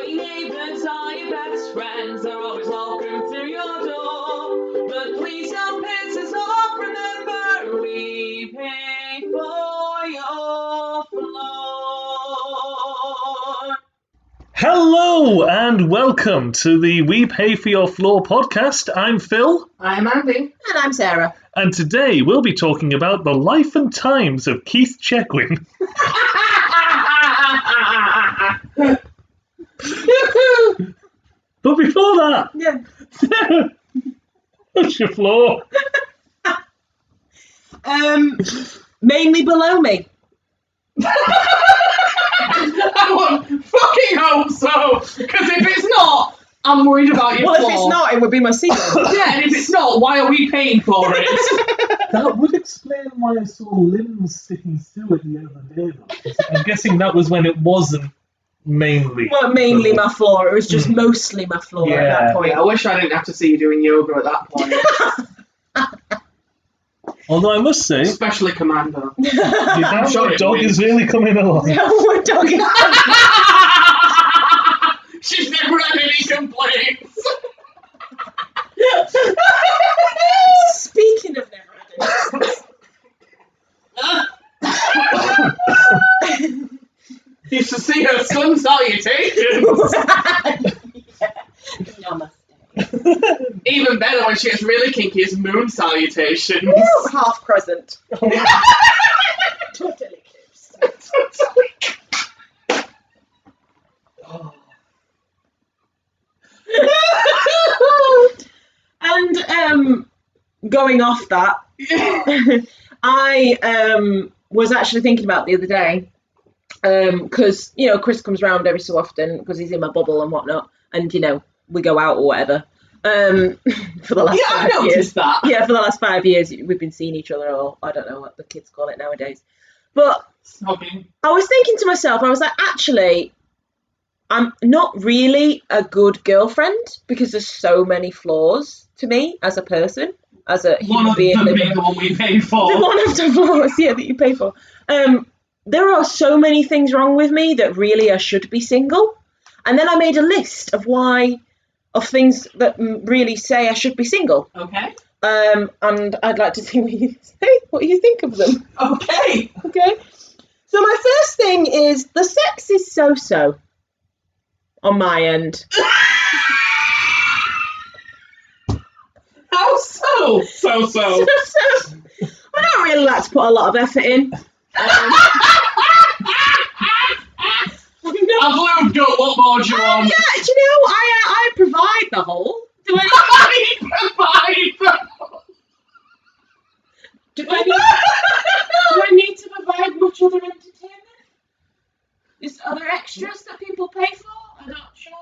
your neighbours are your best friends. They're always welcome through your door. But please don't piss us off. Remember, we pay for your floor. Hello and welcome to the We Pay For Your Floor podcast. I'm Phil. I'm Andy. And I'm Sarah. And today we'll be talking about the life and times of Keith Chegwin. But before that, what's your floor? Mainly below me. I would fucking hope so. Because if it's not, I'm worried about your Well, floor. if it's not, it would be my ceiling. Yeah, and if it's not, why are we paying for it? That would explain why I saw limbs sticking still at the other day. I'm guessing that was when it wasn't mainly. Well, mainly my floor. It was just mostly my floor at that point. I wish I didn't have to see you doing yoga at that point. Although I must say, Especially Commando. your downward dog is really coming along. Downward dog is She's never had any complaints. Speaking of never Used to see her sun salutations. Namaste. Even better when she gets really kinky is moon salutations. Ooh, half crescent. Total eclipse. And going off that, I was actually thinking about the other day, because Chris comes round every so often because he's in my bubble and whatnot, and we go out or whatever. For the last 5 I years. noticed that. Yeah, for the last 5 years we've been seeing each other, or I don't know what the kids call it nowadays. But Snogging. I was thinking to myself, I was like, actually, I'm not really a good girlfriend because there's so many flaws to me as a person, as a human One of being. them being the one we pay for. The one of the flaws, yeah, that you pay for. There are so many things wrong with me that really I should be single. And then I made a list of things that really say I should be single. Okay. And I'd like to see what you think of them. Okay. Okay. So my first thing is the sex is so-so on my end. How so? So. So, I don't really like to put a lot of effort in. I've lubed up. What more do you want? Yeah, do I provide the whole. Do I need to provide much other entertainment? Are there extras that people pay for? I'm not sure.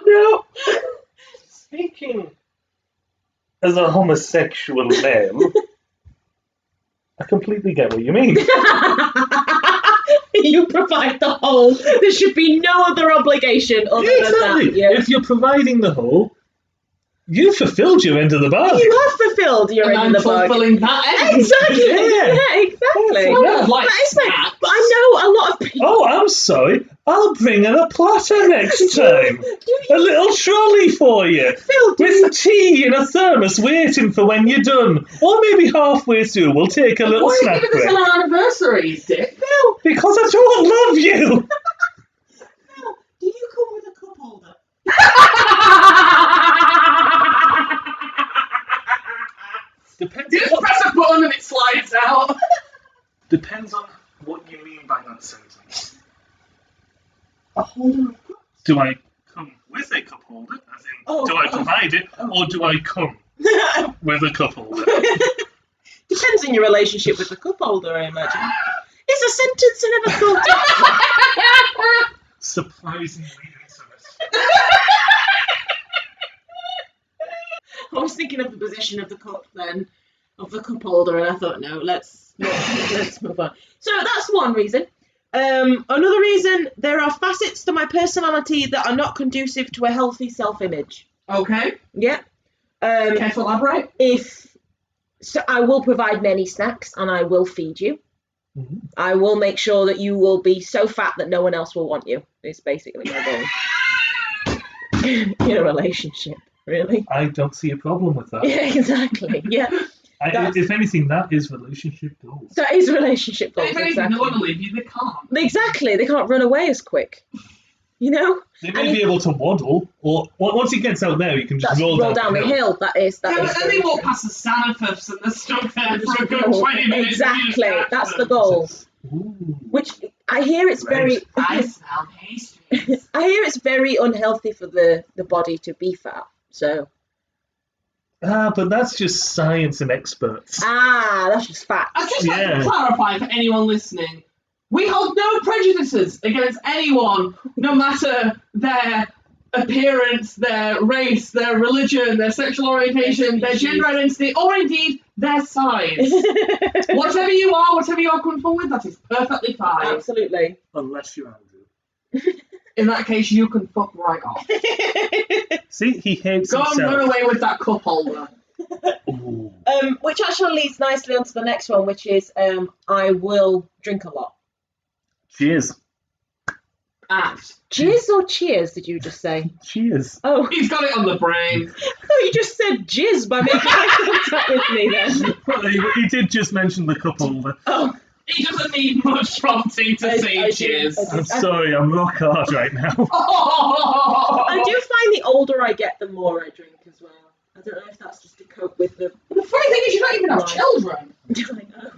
No. Speaking as a homosexual male, I completely get what you mean. You provide the whole. There should be no other obligation other than that. Yeah. If you're providing the whole, you fulfilled your end of the bargain. You have fulfilled your And end I'm of the bargain. fulfilling that end. Exactly. Yeah. Yeah, exactly. Well, I'd like That is fine. snacks. But I know a lot of people. Oh, I'm sorry. I'll bring in a platter next time. Do A you, little trolley for you. Phil? Do you, With tea in a thermos waiting for when you're done. Or maybe halfway through we'll take a little Why are you snack giving us break. an anniversary, you dick? Phil, Because I don't love you. Phil, do you come with a cup holder? Depends You just press a button and it slides out. Depends on what you mean by that sentence. A holder of cups? Do I come with a cup holder? As in, Oh, do I oh. provide it? Or do I come with a cup holder? Depends on your relationship with the cup holder, I imagine. It's a sentence I never thought of. Surprisingly interesting. I was thinking of the position of the cup then, of the cup holder, and I thought, no, let's move on. So that's one reason. Another reason, there are facets to my personality that are not conducive to a healthy self-image. Okay. Yeah. Care to elaborate? So I will provide many snacks and I will feed you. Mhm. I will make sure that you will be so fat that no one else will want you. It's basically my goal. In a relationship, really. I don't see a problem with that. Yeah, exactly. Yeah, If anything, that is relationship goals. that is relationship And goals. if anything, Exactly. they want to leave you, they can't. Exactly. They can't run away as quick. You know? They may be able to waddle, or once he gets out there, you can just That's roll down the hill. That is. Yeah, but then very they walk true. past the Sanathus and they're stuck there Just for a good go. 20 minutes. Exactly. That's the goal. Ooh. Which I hear it's very. I smell pastries. I hear it's very unhealthy for the body to be fat. So. But that's just science and experts. That's just facts. I'd just like Yeah. to clarify for anyone listening, we hold no prejudices against anyone, no matter their appearance, their race, their religion, their sexual orientation, their gender identity, or indeed their size. Whatever you are comfortable with, that is perfectly fine. Absolutely. Unless you're Andrew. In that case, you can fuck right off. See, he hates Go and himself. run away with that cup holder. Ooh. Which actually leads nicely onto the next one, which is I will drink a lot. Cheers. Act. Jizz or cheers, did you just say? Cheers. Oh, He's got it on the brain. I thought you just said jizz by making eye contact with me then. Well, he did just mention the cup holder. Oh, He doesn't need much prompting to say cheers. I'm sorry, I'm rock hard right now. I do find the older I get, the more I drink as well. I don't know if that's just to cope with the. The funny thing is, you don't even have Right. children. I know,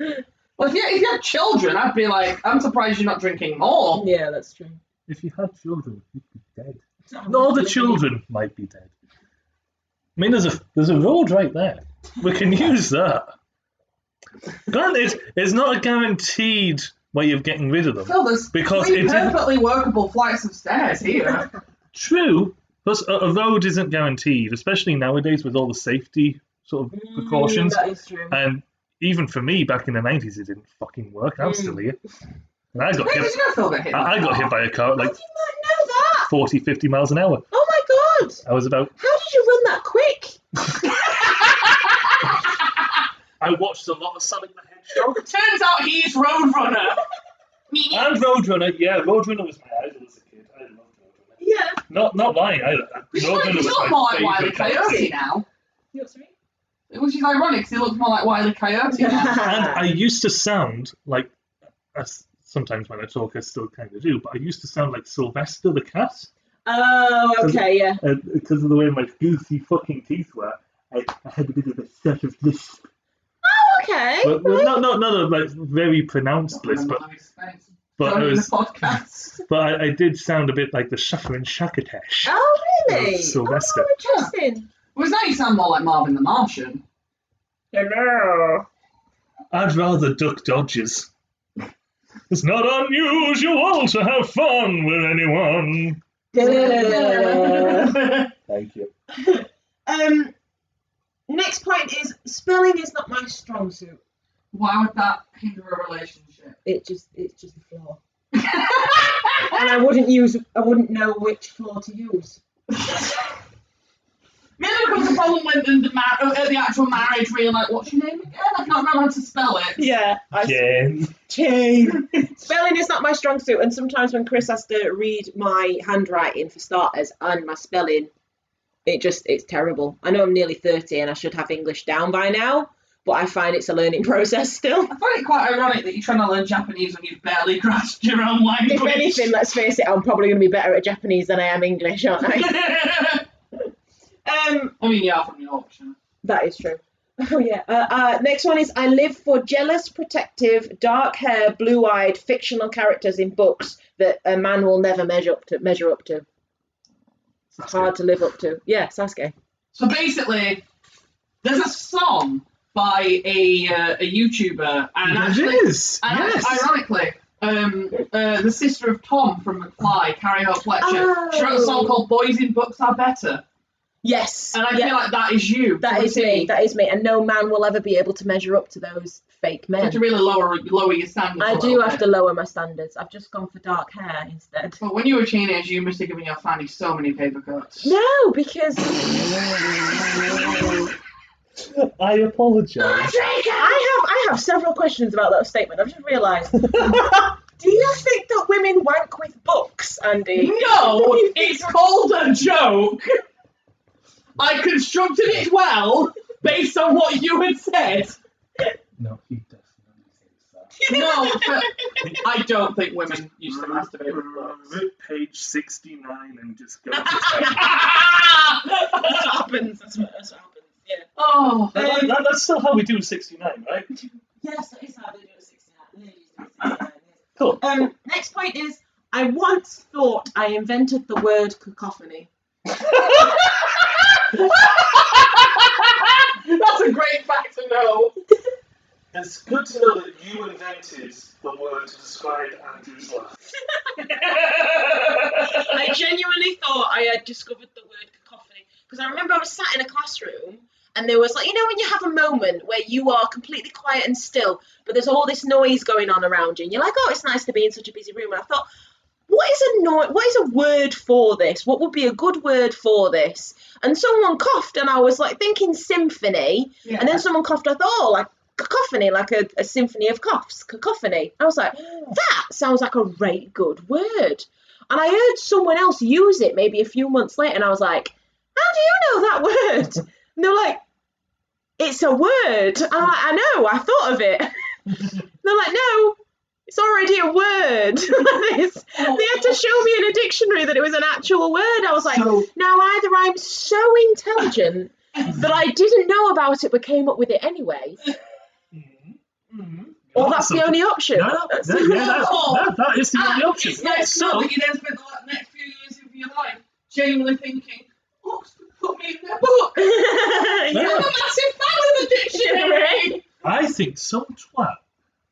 yes. Well, if you had children, I'd be like, I'm surprised you're not drinking more. Yeah, that's true. If you had children, you'd be dead. All the children might be dead. I mean, there's a road right there. We can use that. Granted, it's not a guaranteed way of getting rid of them. Phil, there's Because three it didn't- perfectly workable flights of stairs here. True, plus a road isn't guaranteed, especially nowadays with all the safety sort of precautions. That is true. And even for me, back in the 90s, it didn't fucking work. I'm still here. And I got Wait, hit. did you know Phil got hit? I got hit by a car at How like did you not know that? 40, 50 miles an hour. Oh my god! I was about. How did you run that quick? I watched a lot of Sonic the Hedgehog. Turns out he's Roadrunner. And Roadrunner, yeah, Roadrunner was my idol as a kid. I loved Roadrunner. Yeah. Not lying, He's Roadrunner not was more my like Wile E. favourite Coyote character. now. What's me? Which is ironic, because he looks more like Wile E. Coyote now. And I used to sound like, sometimes when I talk I still kind of do, but I used to sound like Sylvester the cat. Oh, okay, yeah. Because of the way my goofy fucking teeth were, I had a bit of a sort of lisp. Okay. But not a like very pronounced lisp, but I was, podcast. but I did sound a bit like the Shuffling Shakatesh. Oh, really? Sylvester. Oh, interesting. Well, now you sound more like Marvin the Martian. Hello. I'd rather duck dodges. It's not unusual to have fun with anyone. Thank you. Next point is spelling is not my strong suit. Why would that hinder a relationship? It's just a flaw. And I wouldn't know which flaw to use. Maybe it becomes a problem when at the actual marriage where you're like, what's your name again? I can't remember how to spell it. Yeah. Jane. Spelling is not my strong suit, and sometimes when Chris has to read my handwriting for starters and my spelling, it's terrible. I know I'm nearly 30 and I should have English down by now, but I find it's a learning process still. I find it quite ironic that you're trying to learn Japanese when you've barely grasped your own language. If anything, let's face it, I'm probably going to be better at Japanese than I am English, aren't I? I mean, you are from Yorkshire. That is true. Oh yeah. Next one is I live for jealous, protective, dark hair, blue-eyed fictional characters in books that a man will never measure up to. It's hard to live up to. Yeah, Sasuke. So basically, there's a song by a YouTuber, and actually, Yes. ironically, the sister of Tom from McFly, Carrie Hope Fletcher, Oh. she wrote a song called "Boys in Books Are Better," Yes. and I feel like that is you. That is me. That is me. And no man will ever be able to measure up to those fake You have men. to really lower your standards. I a do little have bit. to lower my standards. I've just gone for dark hair instead. But when you were a teenager, you must have given your fanny so many paper cuts. No, because I apologise. I have several questions about that statement. I've just realised. Do you think that women wank with books, Andy? No, it's called a joke. I constructed it well based on what you had said. No, he definitely thinks that. No, but I don't think women used to masturbate with books. Rip page 69 and just go to 10. That's what happens. That's what happens. Yeah. Oh, That's still how we do 69, right? Yes, that is how they do it. 69. Ladies do it 69. Cool. Next point is, I once thought I invented the word cacophony. that's a great fact to know. It's good to know that you invented the word to describe Andrew's laugh. I genuinely thought I had discovered the word cacophony because I remember I was sat in a classroom and there was like, you know, when you have a moment where you are completely quiet and still, but there's all this noise going on around you, and you're like, oh, it's nice to be in such a busy room. And I thought, what is a word for this? What would be a good word for this? And someone coughed, and I was like thinking symphony, and then someone coughed. I thought, oh, like cacophony, like a symphony of coughs, cacophony. I was like, that sounds like a right good word. And I heard someone else use it maybe a few months later, and I was like, how do you know that word? And they're like, it's a word. I'm like, I know, I thought of it. They're like, no, it's already a word. They had to show me in a dictionary that it was an actual word. I was like, now either I'm so intelligent that I didn't know about it but came up with it anyway, or that's the only option. That is the only option. It's nice to know that you then spend the next few years of your life genuinely thinking, books put me in their book. I'm a massive fan of the dictionary. I think some twat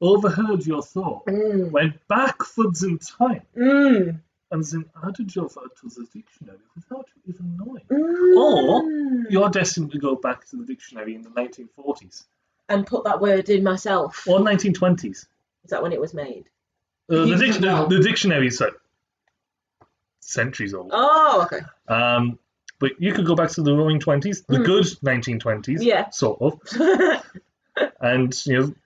overheard your thought, went backwards in time, and then added your word to the dictionary without you even knowing. Or you're destined to go back to the dictionary in the 1940s. And put that word in myself. Or 1920s. Is that when it was made? The dictionary is like centuries old. Oh, okay. But you could go back to the roaring 20s, the good 1920s, sort of, and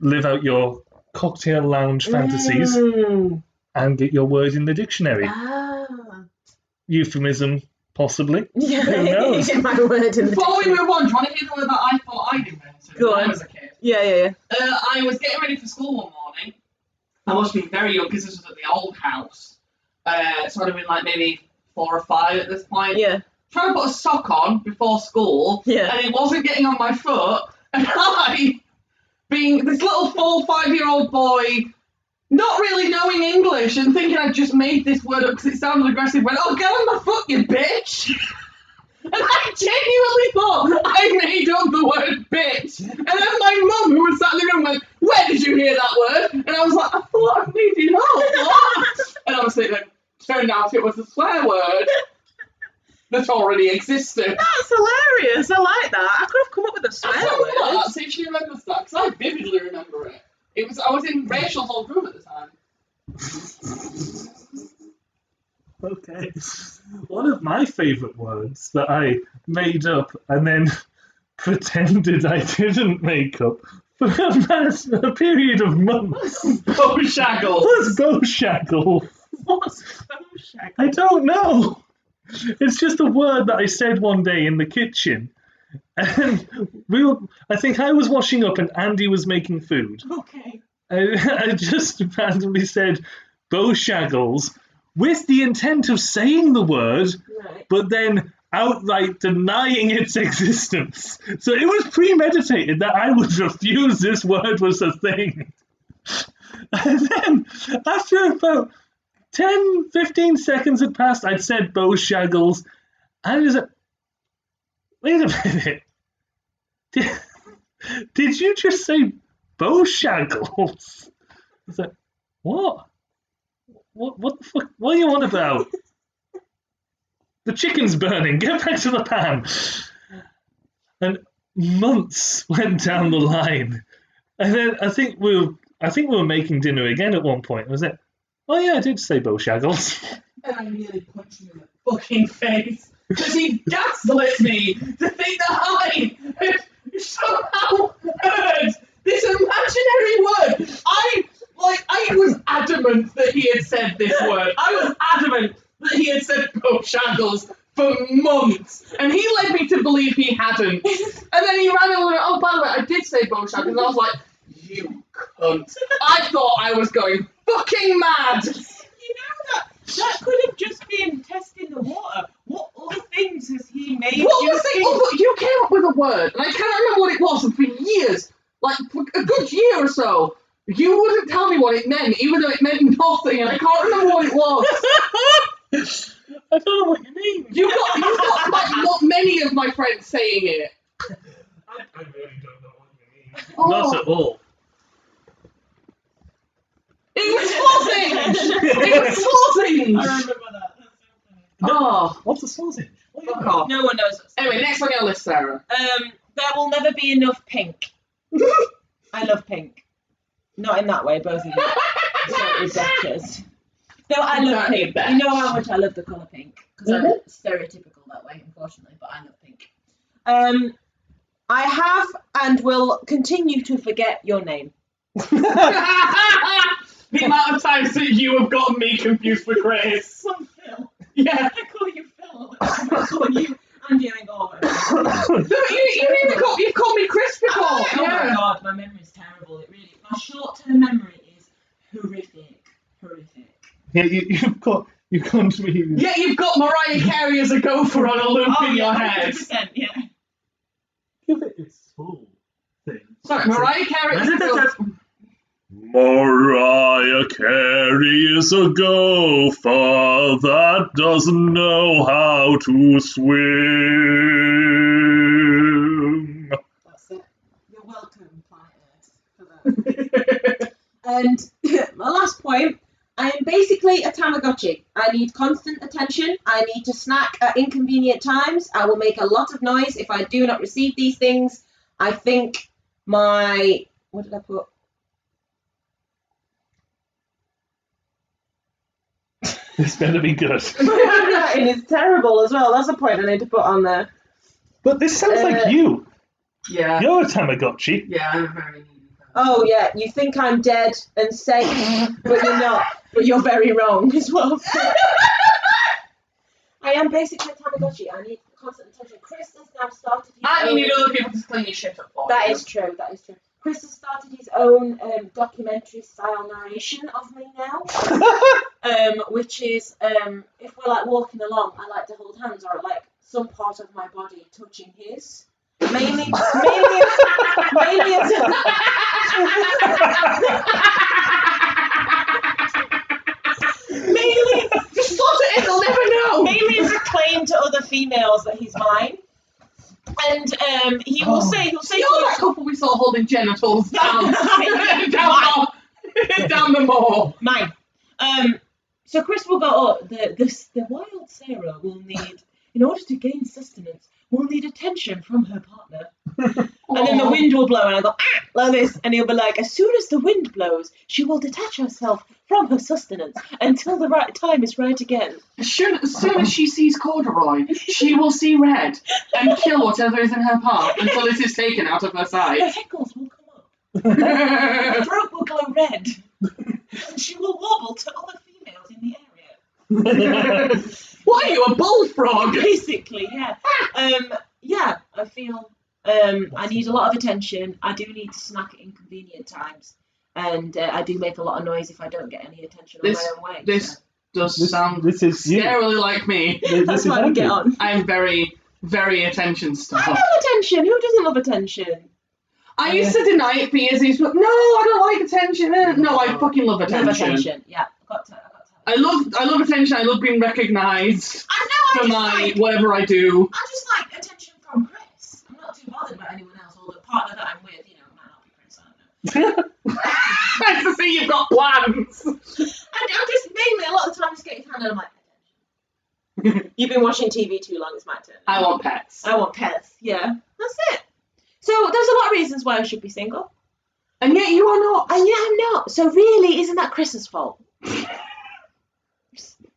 live out your cocktail lounge fantasies and get your word in the dictionary. Euphemism, possibly. Yeah, who knows? get my word in the Before we dictionary. move on, do you want to hear the word that I thought I'd invented Go when on. I was a kid? Yeah. I was getting ready for school one morning. I must have been very young because this was at the old house. So I'd have been like maybe 4 or 5 at this point. Yeah. Trying to put a sock on before school, and it wasn't getting on my foot. And I, being this little 4 or 5-year-old boy, not really knowing English and thinking I'd just made this word up because it sounded aggressive, went, oh, get on my foot, you bitch! And I genuinely thought I made up the word bitch. And then my mum, who was sat in the room, went, where did you hear that word? And I was like, I thought I made it up. What? And obviously it turned out it was a swear word that already existed. That's hilarious. I like that. I could have come up with a swear word. That, see if she remembers that, because I vividly remember it. I was in Rachel's old room at the time. Okay. One of my favourite words that I made up and then pretended I didn't make up for a period of months Bowshaggle. was bowshaggle. What's bowshaggle? I don't know. It's just a word that I said one day in the kitchen. And I think I was washing up and Andy was making food. Okay. I just randomly said bowshaggles with the intent of saying the word, but then outright denying its existence. So it was premeditated that I would refuse this word was a thing. And then after about 10, 15 seconds had passed, I'd said bowshaggles, and I was like, wait a minute. Did you just say bowshaggles? I was like, what? What the fuck? What are you on about? The chicken's burning. Get back to the pan. And months went down the line, and then I think we were making dinner again at one point. Was it? Oh yeah, I did say bowshaggles. And I nearly punched him in the fucking face because he gaslit me to think that I had somehow heard this imaginary word. I was adamant that he had said this word. I was adamant that he had said Bojangles for months, and he led me to believe he hadn't. And then he ran over. Oh, by the way, I did say Bojangles, and I was like, you cunt. I thought I was going fucking mad. You know that could have just been testing the water. What other things has he made? What was it? Oh, look, you came up with a word, and I can't remember what it was. And for years, like for a good year or so, you wouldn't tell me what it meant, even though it meant nothing, and I can't remember what it was. I don't know what you mean. You've got like not many of my friends saying it. I really don't know what you mean. Oh. Not at all. It was sausage! It was sausage! I remember that. That's so funny. Oh, What's a sausage? What fuck off. No one knows. What's Anyway, next on your list, Sarah. There will never be enough pink. I love pink. Not in that way, both of you. Slightly betches. No, I love pink. You know how much I love the colour pink. Because I'm stereotypical that way, unfortunately, but I love pink. I have and will continue to forget your name. The amount of times that you have gotten me confused with Chris. I'm Phil. Yeah. I call you Phil. I call you Andy and I go, No, you've called me Chris before. oh Yeah. my god, my memory's terrible. It really, my short-term memory is horrific. Yeah, you've gone to me. Yeah, you've got Mariah Carey as a gopher on a loop in your head. 100%, yeah. Give it its full thing. Sorry, Mariah Carey is a gopher. Mariah Carey is a gopher that doesn't know how to swim. That's it. You're welcome, Planet Earth, for that. And my last point, I am basically a Tamagotchi. I need constant attention. I need to snack at inconvenient times. I will make a lot of noise if I do not receive these things. I think my... What did I put? It's going to be good. My handwriting is terrible as well. That's a point I need to put on there. But this sounds like you. Yeah. You're a Tamagotchi. Yeah, I'm a very needy person. Oh yeah, you think I'm dead and safe, but you're not. But you're very wrong as well. I am basically a Tamagotchi. I need constant attention. Chris has now started his And you own... need other people to clean your shit up for That you. is true, that is true. Chris has started his own documentary-style narration of me now, which is, if we're like walking along, I like to hold hands or like some part of my body touching his. Mainly Just slot it in, they'll never know. mainly as a claim to other females that he's mine. And he will say You're that couple we saw holding genitals down down the mall. mine. So Chris will go, oh, the wild Sarah will need, in order to gain sustenance, will need attention from her partner. And then the wind will blow, and I go, like this, and he'll be like, as soon as the wind blows, she will detach herself from her sustenance until the right time is right again. As soon as she sees corduroy, she will see red and kill whatever is in her path until it is taken out of her Her sight. heckles will come up. Her throat will glow red. And she will wobble to other females in the area. What are you, a bullfrog? Basically, yeah. Yeah, I feel I need a lot of attention. I do need to snack at inconvenient times. And I do make a lot of noise if I don't get any attention on my own way. This does sound This is you. scarily like me. That's why we get on. I'm very, very attention I stuff. love attention. Who doesn't love attention? I used to deny it for years. And no, I don't like attention. No, I fucking love attention. Love attention. Yeah, I got to. I love attention. I love being recognised I for know. my whatever I do. I just like attention from Chris. I'm not too bothered about anyone else, or the partner that I'm with. You know, might not be Chris. I don't know. Nice to see you've got plans. I'm just mainly a lot of the time just get his hand and I'm like, attention. You've been watching TV too long. It's my turn. I want pets. I want pets. Yeah, that's it. So there's a lot of reasons why I should be single, And yet you are not. and yet I'm not. So really, isn't that Chris's fault?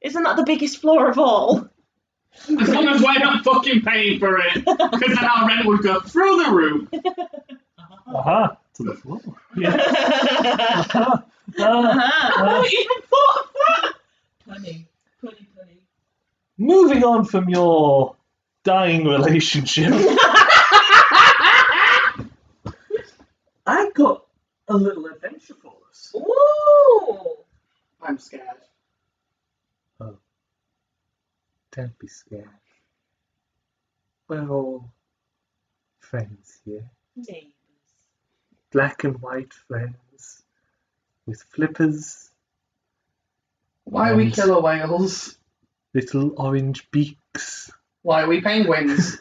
Isn't that the biggest flaw of all? As long as we're not fucking paying for it. Because then our rent would go through the roof. Aha. to the floor. Yeah. I even thought of that. Punny. Moving on from your dying relationship, I've got a little adventure for us. Ooh. I'm scared. Oh, don't be scared. We're all friends here. Neighbours. Black and white friends with flippers, Why are we And- killer whales? little orange beaks. Why are we penguins?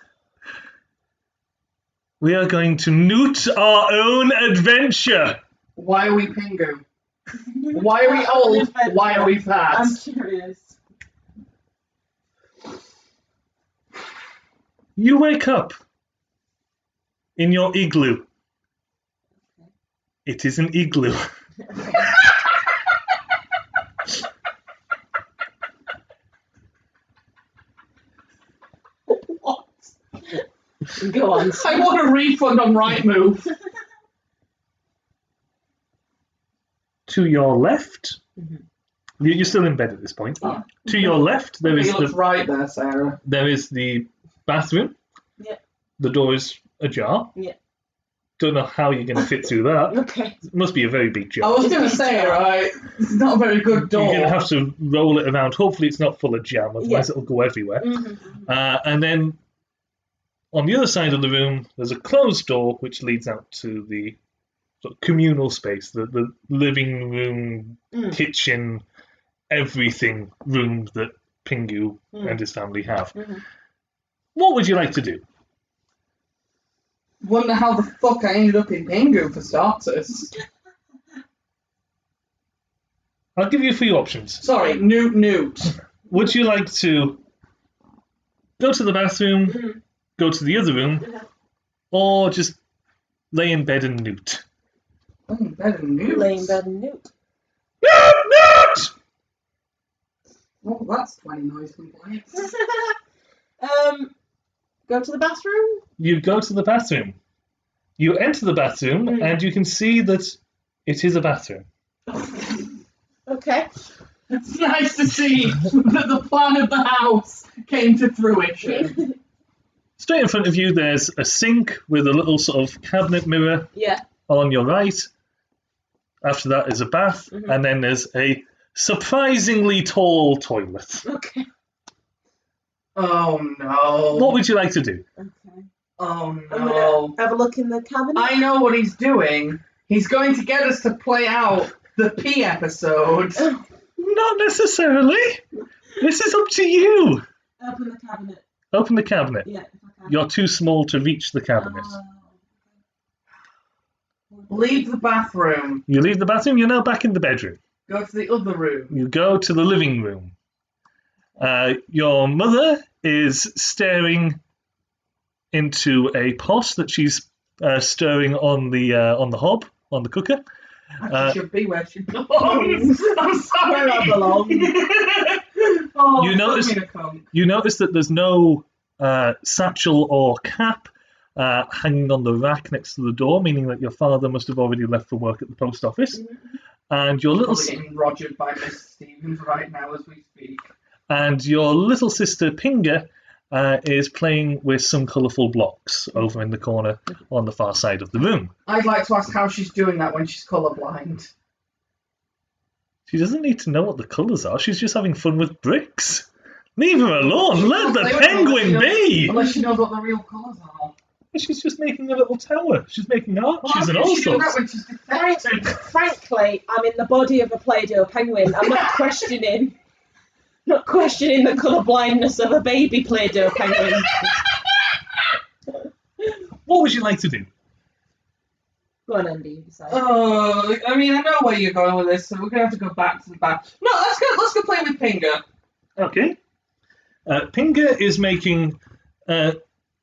We are going to newt our own adventure. Why are we Pingu? Why are we old? Why are we fat? I'm curious. You wake up in your igloo. It is an igloo. What? Go on. I want a refund on Rightmove. To your left, Mhm. you're still in bed at this point. Yeah. To your left, there is You looked the right there, Sarah. bathroom. Yeah. The door is ajar. Yeah. Don't know how you're going to fit through that. Okay. It must be a very big I jar. was going to say, right, it's not a very good door. You're going to have to roll it around. Hopefully, it's not full of jam, otherwise Yeah. it'll go everywhere. Mm-hmm. And then on the other side of the room, there's a closed door which leads out to the sort of communal space, the living room, kitchen, everything room that Pingu and his family have. Mm-hmm. What would you like to do? Wonder how the fuck I ended up in Pingu for starters. I'll give you a few options. Sorry, Newt. Would you like to go to the bathroom, Mhm. go to the other room, Yeah. or just lay in bed and newt? Better than Newt. Lay in bed and newt. Newt! Oh, that's 20 noise complaints. Go to the bathroom. You go to the bathroom. You enter the bathroom, and you can see that it is a bathroom. Okay. It's nice to see that the plan of the house came to fruition. Straight in front of you, there's a sink with a little sort of cabinet mirror Yeah. on your right. After that is a bath, and then there's a surprisingly tall toilet. Okay. Oh no. What would you like to do? Okay. Oh I'm no. gonna have a look in the cabinet. I know what he's doing. He's going to get us to play out the P episode. Not necessarily. This is up to you. Open the cabinet. Open the cabinet. Yeah. If I can. You're too small to reach the cabinet. Leave the bathroom. You leave the bathroom, you're now back in the bedroom. Go to the other room. You go to the living room. Your mother is staring into a pot that she's stirring on the hob, on the cooker. She should be where she belongs. I'm sorry. Where I belong. Oh, You notice- I'm in a cunt. You notice that there's no satchel or cap hanging on the rack next to the door, meaning that your father must have already left for work at the post office. And your little Probably getting rogered by Miss Stevens right now as we speak. sister Pinga is playing with some colourful blocks over in the corner on the far side of the room. I'd like to ask how she's doing that when she's colourblind. She doesn't need to know what the colours are. She's just having fun with bricks. Leave her alone. Let the penguin be. Unless she knows what the real colours are. She's just making a little tower. She's making arches and How all can she do that sorts. when she's defected? Frankly, I'm in the body of a Play-Doh penguin. I'm not questioning the colour blindness of a baby Play-Doh penguin. What would you like to do? Go on, Andy. You decide. Oh, I mean, I know where you're going with this, so we're gonna have to go back to the back. No, let's go play with Pinga. Okay. Pinga is making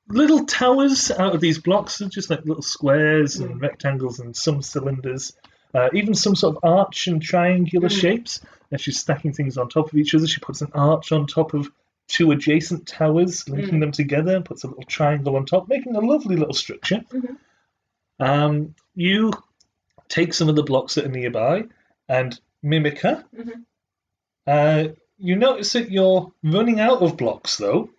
little towers out of these blocks, just like little squares and rectangles and some cylinders, even some sort of arch and triangular shapes. And she's stacking things on top of each other. She puts an arch on top of two adjacent towers, linking them together, and puts a little triangle on top, making a lovely little structure. you take some of the blocks that are nearby and mimic her. You notice that you're running out of blocks, though,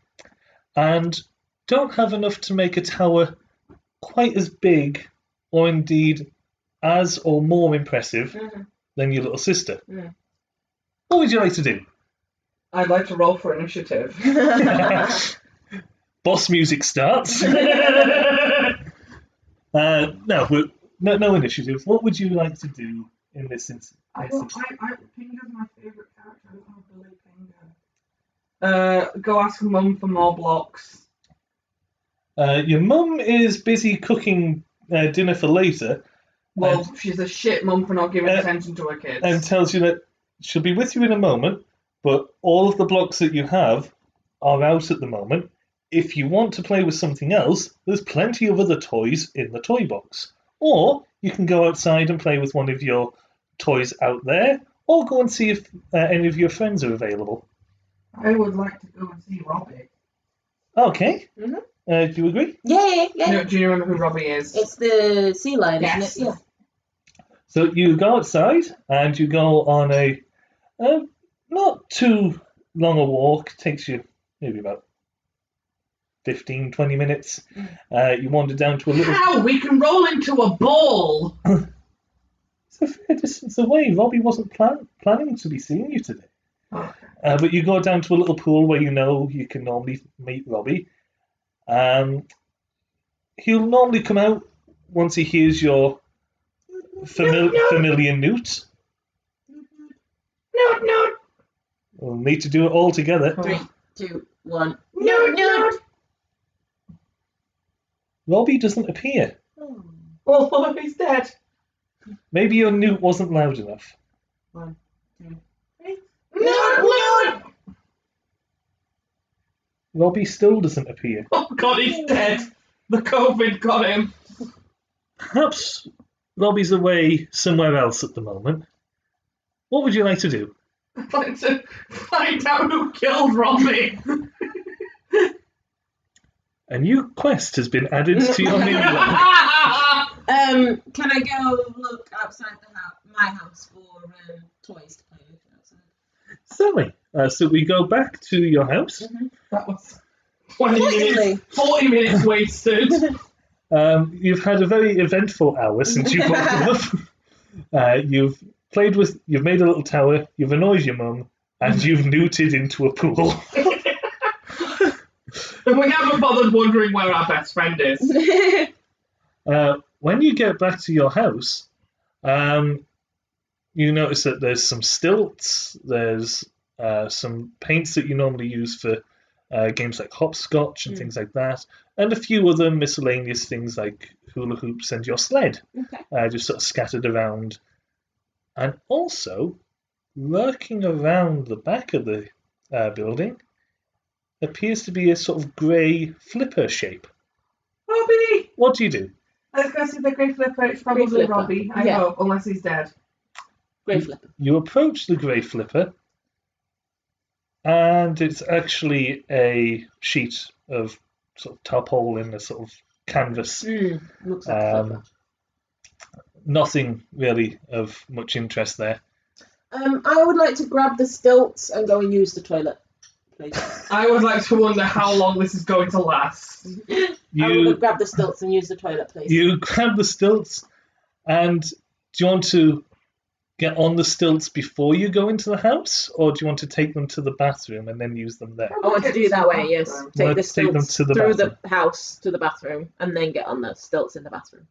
and don't have enough to make a tower quite as big, or indeed as or more impressive than your little sister. What would you like to do? I'd like to roll for initiative. Boss music starts. No initiative. What would you like to do in this instance? Pinga's my favourite character. I don't want to bully Pinga. Go ask Mum for more blocks. Your mum is busy cooking dinner for later. Well, she's a shit mum for not giving attention to her kids. And tells you that she'll be with you in a moment, but all of the blocks that you have are out at the moment. If you want to play with something else, there's plenty of other toys in the toy box. Or you can go outside and play with one of your toys out there, or go and see if any of your friends are available. I would like to go and see Robbie. Okay. Do you agree? Yeah. No, do you remember who Robbie is? It's the sea lion, Yes. isn't it? So you go outside and you go on a not too long a walk. Takes you maybe about 15, 20 minutes. You wander down to a little... How? We can roll into a ball! It's a fair distance away. Robbie wasn't planning to be seeing you today. Okay. But you go down to a little pool where you know you can normally meet Robbie. He'll normally come out once he hears your familiar newt. No. We'll need to do it all together. 3, 2, 1. No. Robbie doesn't appear. Oh, he's dead. Maybe your newt wasn't loud enough. 1, 2, 3. No. Robbie still doesn't appear. Oh God, he's dead. The COVID got him. Perhaps Robbie's away somewhere else at the moment. What would you like to do? I'd like to find out who killed Robbie. A new quest has been added to your new life. Can I go look outside my house for toys to play with outside? Certainly. So we go back to your house. That was 20 minutes, 40 minutes wasted. You've had a very eventful hour since you woke up. You've made a little tower, you've annoyed your mum, and you've newted into a pool. And we haven't bothered wondering where our best friend is. When you get back to your house, you notice that there's some stilts, there's some paints that you normally use for games like hopscotch and things like that, and a few other miscellaneous things like hula hoops and your sled, just sort of scattered around. And also, lurking around the back of the building appears to be a sort of grey flipper shape. Robbie! What do you do? Let's go see the grey flipper. It's probably Grey flipper. Robbie. I hope, unless he's dead. Grey flipper. You approach the grey flipper, and it's actually a sheet of sort of tarpaulin, a sort of canvas. Looks like a flipper. Nothing really of much interest there. I would like to grab the stilts and go and use the toilet, please. I would like to wonder how long this is going to last. I would grab the stilts and use the toilet, please. You grab the stilts, and do you want to get on the stilts before you go into the house, or do you want to take them to the bathroom and then use them there? I want to do it that way, yes. Take the Take them stilts to the through bathroom. the house to the bathroom and then get on the stilts in the bathroom.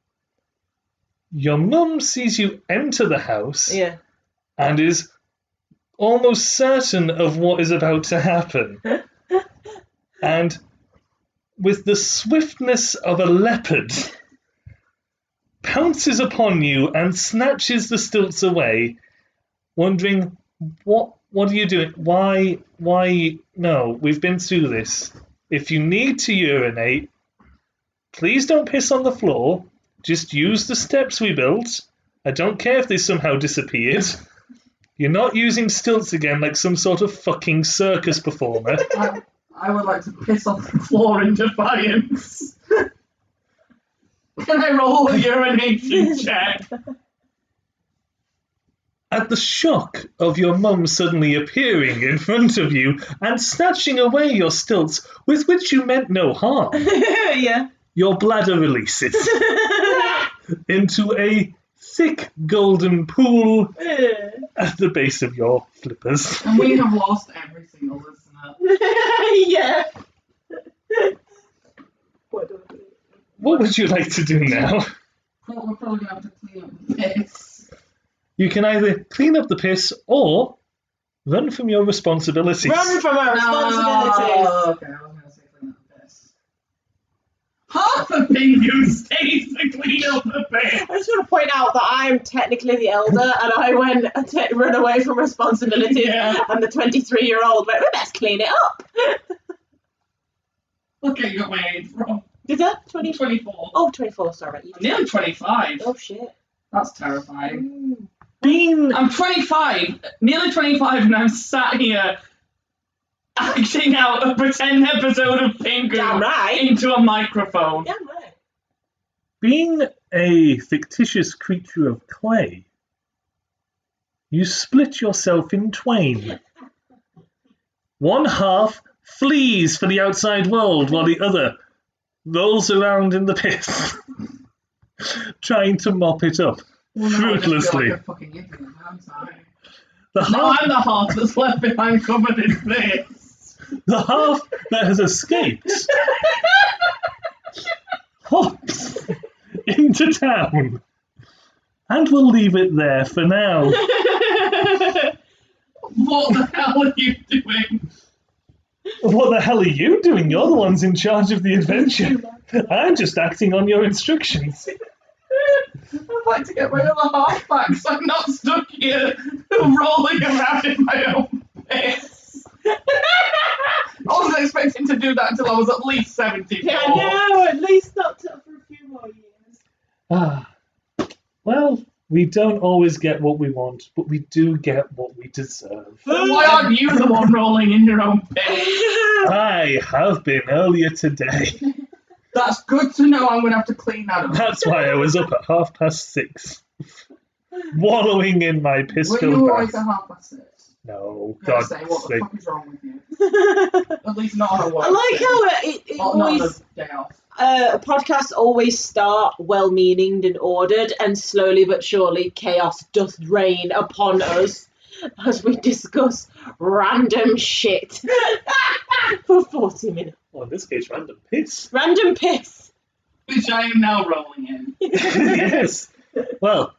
Your mum sees you enter the house Yeah. and is almost certain of what is about to happen. And with the swiftness of a leopard, pounces upon you and snatches the stilts away, wondering, what are you doing? Why? No, we've been through this. If you need to urinate, please don't piss on the floor. Just use the steps we built. I don't care if they somehow disappeared. You're not using stilts again like some sort of fucking circus performer. I would like to piss off the floor in defiance. Can I roll a urination check? At the shock of your mum suddenly appearing in front of you and snatching away your stilts, with which you meant no harm, Yeah. your bladder releases into a thick golden pool at the base of your flippers. And we have lost every single listener. Yeah. What would you like to do now? We're probably going to have to clean up the piss. You can either clean up the piss or run from your responsibilities. Run from our responsibilities. Okay, I was going to say clean up the piss. Half of Pingu stays to clean up the piss. I just want to point out that I'm technically the elder, and I went and run away from responsibility, and the 23-year-old went, we best clean it up. Look at your my age wrong. Did that? 20? 24. Oh, 24, sorry. You I'm nearly 25. Oh, shit. That's terrifying. Being I'm 25, nearly 25, and I'm sat here acting out a pretend episode of Pingu Damn right. into a microphone. Damn right. Being a fictitious creature of clay, you split yourself in twain. One half flees for the outside world while the other rolls around in the piss, trying to mop it up fruitlessly. Like a fucking idiot, I'm sorry. The No, half, I'm the half that's left behind covered in piss. the half that has escaped hops into town, and we'll leave it there for now. What the hell are you doing? What the hell are you doing? You're the ones in charge of the adventure. I'm just acting on your instructions. I'd like to get my other half back so I'm not stuck here rolling around in my own piss. I wasn't expecting to do that until I was at least 74. Yeah, no, at least not for a few more years. Ah, well, we don't always get what we want, but we do get what we deserve. Then why aren't you the one rolling in your own piss? I have been earlier today. That's good to know. I'm going to have to clean that up. That's why I was up at 6:30, wallowing in my Were you piss-filled always bath. at 6:30? No, I'm going God to say, what the sake. fuck is wrong with you? At least not on a work I like day. how it Well, not always... on a day off. Podcasts always start well-meaning and ordered, and slowly but surely chaos doth reign upon us as we discuss random shit for 40 minutes. Well, in this case, random piss. Random piss. Which I am now rolling in. Yes. Well,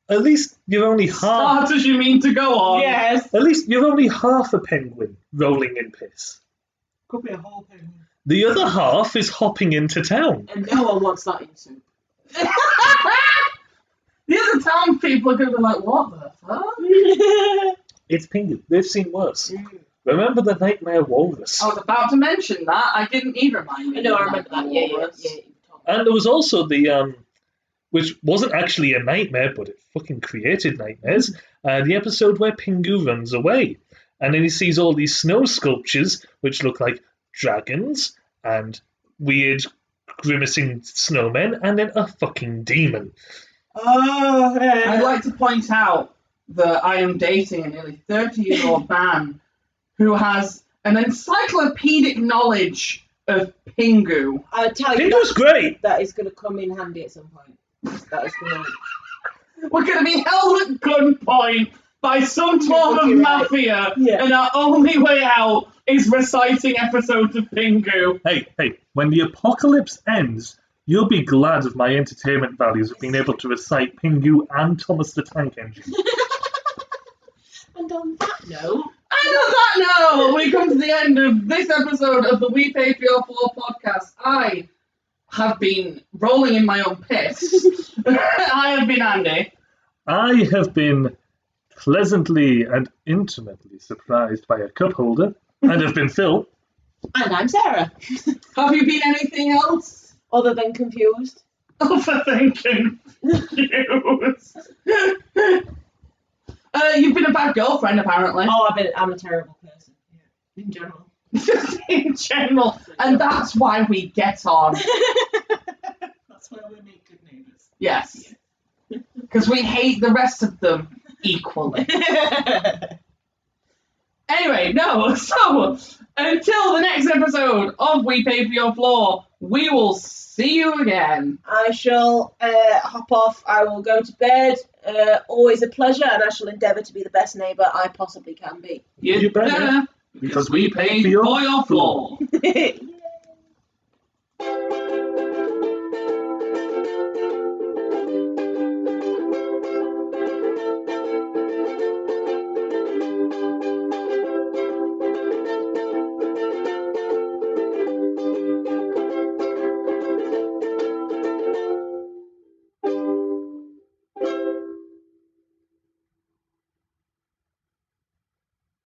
at least you're only half. Start as you mean to go on. Yes. At least you're only half a penguin rolling in piss. Could be a whole penguin. The other half is hopping into town. And no one wants that in soup. The other town people are going to be like, what the fuck? It's Pingu. They've seen worse. Remember the nightmare walrus? I was about to mention that. I didn't even remind me. No, I of remember that. Yeah. And there was also the which wasn't actually a nightmare, but it fucking created nightmares. The episode where Pingu runs away, and then he sees all these snow sculptures which look like dragons and weird grimacing snowmen, and then a fucking demon. Oh, yeah. I'd like to point out that I am dating a nearly 30-year-old man who has an encyclopedic knowledge of Pingu. I'll tell you, Pingu's great! that is going to come in handy at some point. That is going to... We're going to be held at gunpoint by some form of You're right. mafia, Yeah. and our only way out is reciting episodes of Pingu. Hey, when the apocalypse ends, you'll be glad of my entertainment values of being able to recite Pingu and Thomas the Tank Engine. And on that note... And on that note, we come to the end of this episode of the We Pay for Your Floor podcast. I have been rolling in my own piss. I have been Andy. I have been pleasantly and intimately surprised by a cup holder, and have been Phil. And I'm Sarah. Have you been anything else? Other than confused. Other than confused. You've been a bad girlfriend, apparently. Oh, I'm a terrible person. Yeah. In general. Just in general. And that's why we get on. That's where we make good neighbours. Yes. Because we hate the rest of them equally. Anyway, no, so until the next episode of We Pay For Your Floor, we will see you again. I shall hop off. I will go to bed. Always a pleasure, and I shall endeavour to be the best neighbour I possibly can be. You better, because we pay for your floor. Yay.